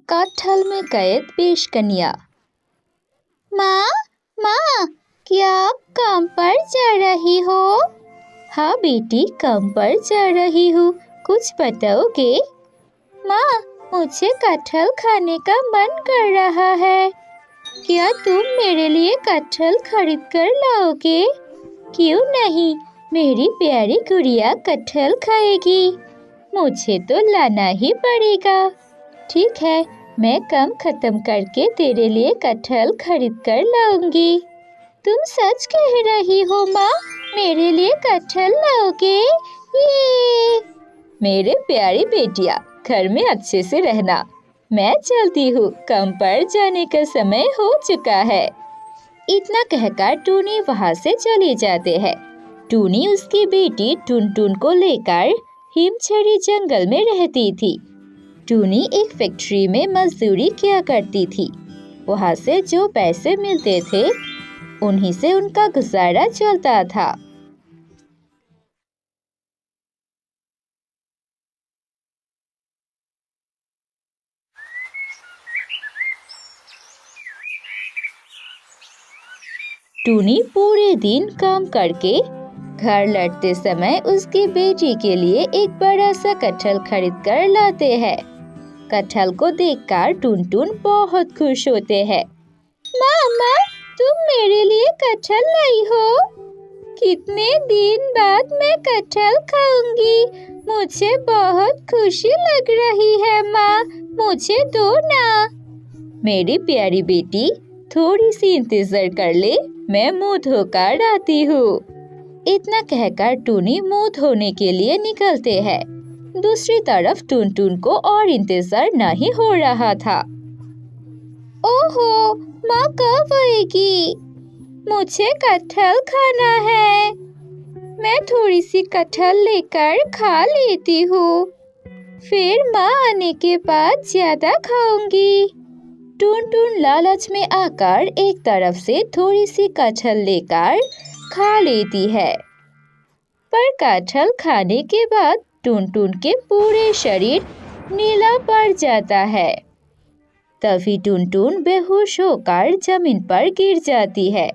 कटहल में कैद पेशकनिया। माँ माँ, क्या आप काम पर जा रही हो? हाँ बेटी, काम पर जा रही हूँ, कुछ बताओगे? माँ, मुझे कटहल खाने का मन कर रहा है, क्या तुम मेरे लिए कटहल खरीद कर लाओगे? क्यों नहीं, मेरी प्यारी गुड़िया कटहल खाएगी, मुझे तो लाना ही पड़ेगा। ठीक है, मैं काम खत्म करके तेरे लिए कटहल खरीद कर लाऊंगी। तुम सच कह रही हो माँ, मेरे लिए कटहल लाओगे? ये मेरे प्यारी बेटिया, घर में अच्छे से रहना, मैं चलती हूँ, काम पर जाने का समय हो चुका है। इतना कहकर टूनी वहाँ से चले जाते हैं। टूनी उसकी बेटी टुनटुन को लेकर हिमछड़ी जंगल में रहती थी। टूनी एक फैक्ट्री में मजदूरी किया करती थी। वहाँ से जो पैसे मिलते थे उन्हीं से उनका गुजारा चलता था। टूनी पूरे दिन काम करके घर लौटते समय उसकी बेटी के लिए एक बड़ा सा कटहल खरीद कर लाते हैं। कटहल को देखकर टुनटुन बहुत खुश होते हैं। मामा, तुम मेरे लिए कटहल लाई हो? कितने दिन बाद मैं कटहल खाऊंगी, मुझे बहुत खुशी लग रही है माँ, मुझे दो ना। मेरी प्यारी बेटी, थोड़ी सी इंतजार कर ले, मैं मुंह धोकर आती हूँ। इतना कहकर टूनी मुंह धोने के लिए निकलते हैं। दूसरी तरफ टुनटुन को और इंतजार नहीं हो रहा था। ओहो, माँ कब आएगी? मुझे कटहल खाना है। मैं थोड़ी सी कटहल लेकर खा लेती हूँ, फिर माँ आने के बाद ज्यादा खाऊंगी। टुनटुन लालच में आकर एक तरफ से थोड़ी सी कटहल लेकर खा लेती है, पर कटहल खाने के बाद टुनटुन के पूरे शरीर नीला पड़ जाता है। तभी टुनटुन बेहोश होकर जमीन पर गिर जाती है।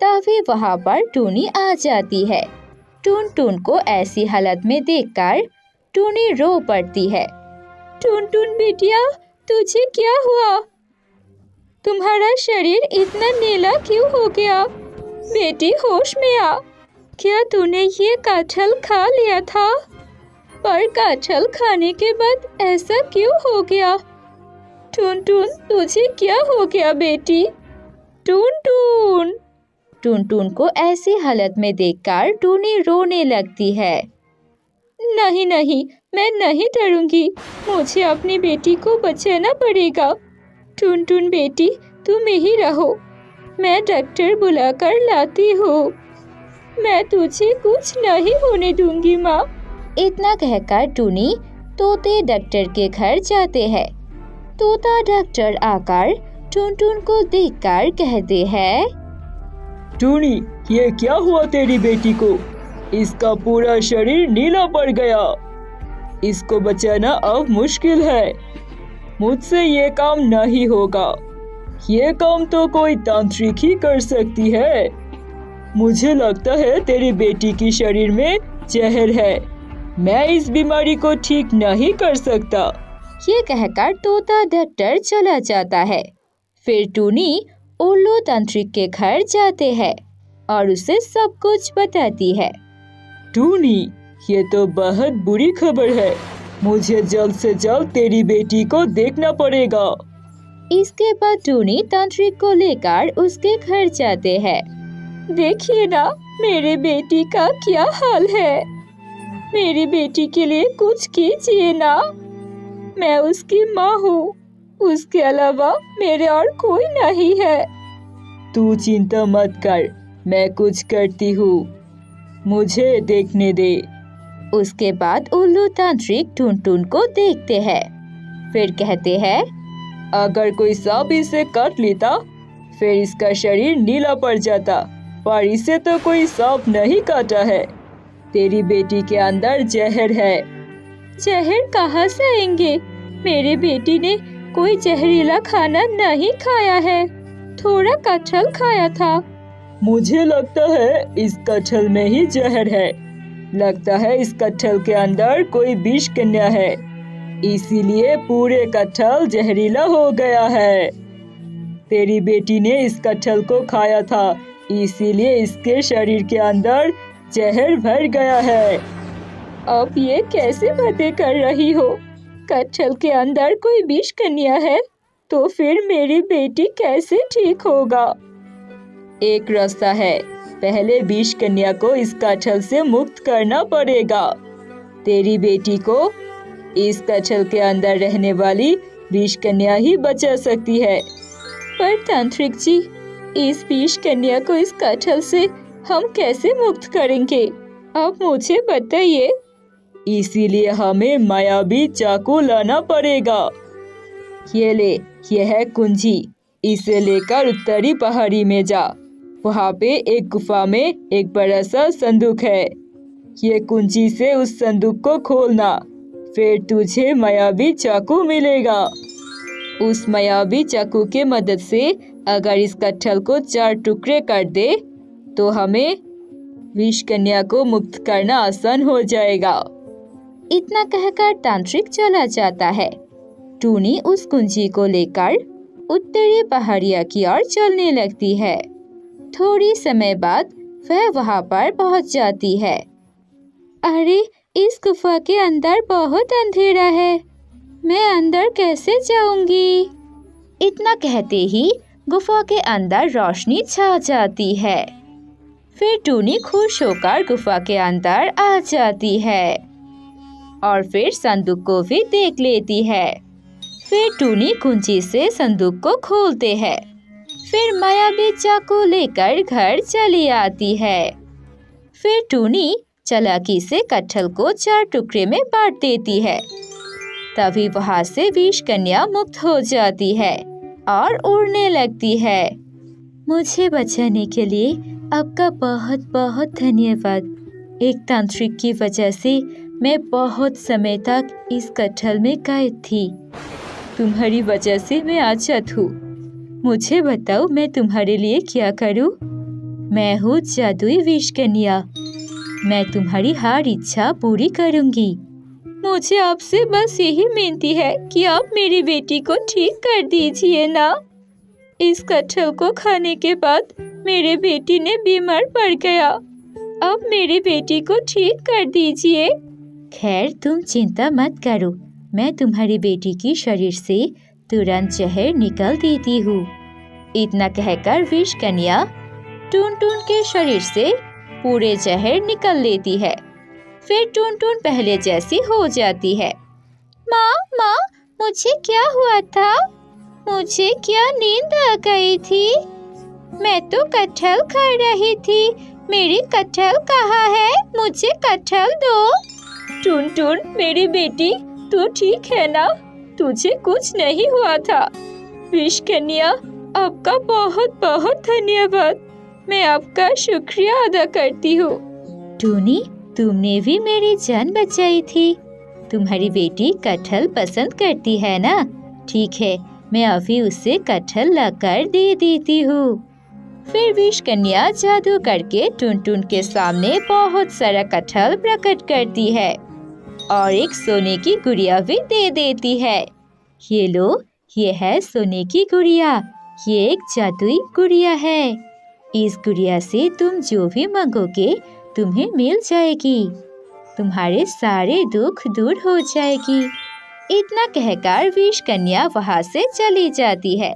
तभी वहां पर टूनी आ जाती है। टुनटुन को ऐसी हालत में देखकर टूनी रो पड़ती है। टुनटुन बेटिया, तुझे क्या हुआ? तुम्हारा शरीर इतना नीला क्यों हो गया? बेटी, होश में आ। क्या तूने ये कटहल खा लिया था? पर कटहल खाने के बाद ऐसा क्यों हो गया? टुनटुन, तुझे क्या हो गया बेटी? टुनटुन। टुनटुन को ऐसी हालत में देखकर टूनी रोने लगती है। नहीं नहीं, मैं नहीं डरूंगी, मुझे अपनी बेटी को बचाना पड़ेगा। टुनटुन बेटी, तुम यहीं रहो, मैं डॉक्टर बुलाकर लाती हूँ। मैं तुझे कुछ नहीं होने दूंगी माँ। इतना कहकर टूनी तोते डॉक्टर के घर जाते हैं। तोता डॉक्टर आकर टुनटुन को देखकर कहते हैं, टूनी, ये क्या हुआ तेरी बेटी को? इसका पूरा शरीर नीला पड़ गया, इसको बचाना अब मुश्किल है, मुझसे ये काम नहीं होगा, ये काम तो कोई तांत्रिक ही कर सकती है। मुझे लगता है तेरी बेटी की शरीर में जहर है, मैं इस बीमारी को ठीक नहीं कर सकता। ये कहकर तोता डॉक्टर चला जाता है। फिर टूनी उल्लू तांत्रिक के घर जाते हैं और उसे सब कुछ बताती है। टूनी, ये तो बहुत बुरी खबर है, मुझे जल्द से जल्द तेरी बेटी को देखना पड़ेगा। इसके बाद टूनी तांत्रिक को लेकर उसके घर जाते हैं। देखिए ना, मेरे बेटी का क्या हाल है, मेरी बेटी के लिए कुछ कीजिए ना, मैं उसकी माँ हूँ, उसके अलावा मेरे और कोई नहीं है। तू चिंता मत कर, मैं कुछ करती हूँ, मुझे देखने दे। उसके बाद उल्लू तांत्रिक टुनटुन को देखते हैं, फिर कहते हैं, अगर कोई सांप इसे काट लेता फिर इसका शरीर नीला पड़ जाता, पर इसे तो कोई सांप नहीं काटा है। तेरी बेटी के अंदर जहर है। जहर कहाँ से आएंगे? मेरी बेटी ने कोई जहरीला खाना नहीं खाया है, थोड़ा कटहल खाया था। मुझे लगता है इस कटहल में ही जहर है। लगता है इस कटहल के अंदर कोई विष कन्या है, इसीलिए पूरे कटहल जहरीला हो गया है। तेरी बेटी ने इस कटहल को खाया था, इसीलिए इसके शरीर के अंदर जहर भर गया है। अब ये कैसे बातें कर रही हो? कटहल के अंदर कोई विष कन्या है तो फिर मेरी बेटी कैसे ठीक होगा? एक रास्ता है, पहले विष कन्या को इस कटहल से मुक्त करना पड़ेगा। तेरी बेटी को इस कटहल के अंदर रहने वाली विष कन्या ही बचा सकती है। पर तांत्रिक जी, इस विष कन्या को इस कटहल से हम कैसे मुक्त करेंगे? आप मुझे बताइए। इसीलिए हमें मायावी चाकू लाना पड़ेगा। ये ले, यह है कुंजी। इसे लेकर उत्तरी पहाड़ी में जा। वहाँ पे एक गुफा में एक बड़ा सा संदूक है। ये कुंजी से उस संदूक को खोलना, फिर तुझे मायावी चाकू मिलेगा। उस मायावी चाकू के मदद से अगर इस कटहल को 4 टुकड़े कर दे तो हमें विष कन्या को मुक्त करना आसान हो जाएगा। इतना कहकर तांत्रिक चला जाता है। टूनी उस कुंजी को लेकर उत्तरी पहाड़िया की ओर चलने लगती है। थोड़ी समय बाद वह वहां पर पहुंच जाती है। अरे, इस गुफा के अंदर बहुत अंधेरा है, मैं अंदर कैसे जाऊंगी? इतना कहते ही गुफा के अंदर रोशनी छा जाती है। फिर टूनी खुश होकर गुफा के अंदर आ जाती है और फिर संदूक को भी देख लेती है। फिर टूनी कुंजी से संदूक को खोलते हैं। फिर मायावी चाकू लेकर घर चली आती है। फिर टूनी चालाकी से कटहल को 4 टुकड़े में बांट देती है। तभी वहां से विष कन्या मुक्त हो जाती है और उड़ने लगती है। मुझे बचाने के लिए आपका बहुत बहुत धन्यवाद। एक तांत्रिक की वजह से मैं बहुत समय तक इस कटहल में कैद थी। तुम्हारी वजह से मैं आजाद हूँ। मुझे बताओ मैं तुम्हारे लिए क्या करूँ? मैं हूँ जादुई विष कन्या। मैं तुम्हारी हर इच्छा पूरी करूँगी। मुझे आपसे बस यही विनती है कि आप मेरी बेटी को ठीक कर दीजिए ना। इस कटहल को खाने के बाद मेरे बेटी ने बीमार पड़ गया। अब मेरी बेटी को ठीक कर दीजिए। खैर, तुम चिंता मत करो, मैं तुम्हारी बेटी की शरीर से तुरंत जहर निकाल देती हूँ। इतना कहकर विष कन्या टून टून के शरीर से पूरे जहर निकल लेती है। फिर टून टून पहले जैसी हो जाती है। माँ, मुझे क्या हुआ था? मुझे क्या नींद आ गई थी? मैं तो कटहल खा रही थी। मेरी कटहल कहाँ है? मुझे कटहल दो। टून टून, मेरी बेटी, तू ठीक है ना? तुझे कुछ नहीं हुआ था। विष कन्या, आपका बहुत बहुत धन्यवाद। मैं आपका शुक्रिया अदा करती हूँ। टूनी, तुमने भी मेरी जान बचाई थी। तुम्हारी बेटी कटहल पसंद करती है ना? ठीक है, मैं अभी उसे कटहल लाकर दे देती हूँ। फिर विष कन्या जादू करके टून टून के सामने बहुत सारा कटहल प्रकट करती है और एक सोने की गुड़िया भी दे देती है। ये लो, ये है सोने की गुड़िया। ये एक जादुई गुड़िया है। इस गुड़िया से तुम जो भी मांगोगे तुम्हें मिल जाएगी। तुम्हारे सारे दुख दूर हो जाएगी। इतना कहकर विष कन्या वहाँ से चली जाती है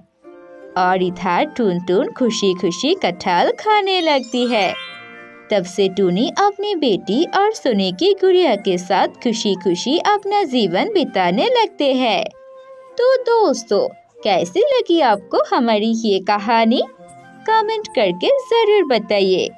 और इधर टून टून खुशी खुशी कटहल खाने लगती है। तब से टूनी अपनी बेटी और सोने की गुड़िया के साथ खुशी खुशी अपना जीवन बिताने लगते हैं। तो दोस्तों, कैसी लगी आपको हमारी ये कहानी? कमेंट करके जरूर बताइए।